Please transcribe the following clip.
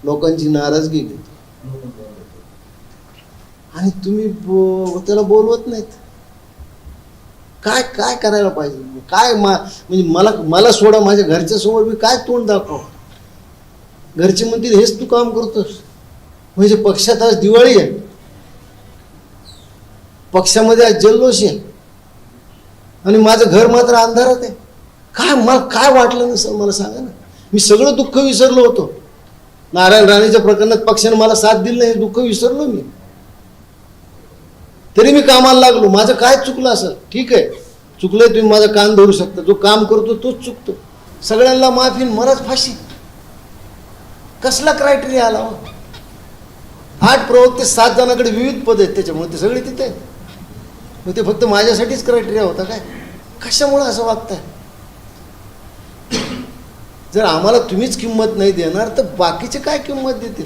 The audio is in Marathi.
लोकांची नाराजगी घेतो आणि तुम्ही त्याला बोलवत नाहीत. काय काय करायला पाहिजे? काय म्हणजे मला सोडा, माझ्या घरच्या समोर मी काय तोंड दाखव? घरचे म्हणतील हेच तू काम करतोस म्हणजे पक्षात आज दिवाळी आहे, पक्षामध्ये आज जल्लोष आहे आणि माझं घर मात्र अंधारात आहे. काय मला काय वाटलं नसेल मला सांगा ना. मी सगळं दुःख विसरलो होतो. नारायण राणेच्या प्रकरणात पक्षाने मला साथ दिली नाही हे दुःख विसरलो मी, तरी मी कामाला लागलो. माझं काय चुकलं असेल? ठीक आहे, चुकलंय, तुम्ही माझा कान धरू शकता. जो काम करतो तोच चुकतो. सगळ्यांना माफी, मलाच फाशी. कसला क्रायटेरिया आला हो? 8 प्रवक्ते 7 जणांकडे विविध पद आहेत, त्याच्यामुळे ते सगळे तिथे आहेत. मग ते फक्त माझ्यासाठीच क्रायटेरिया होता काय? कशामुळे असं वागताय? जर आम्हाला तुम्हीच किंमत नाही देणार तर बाकीचे काय किंमत देतील?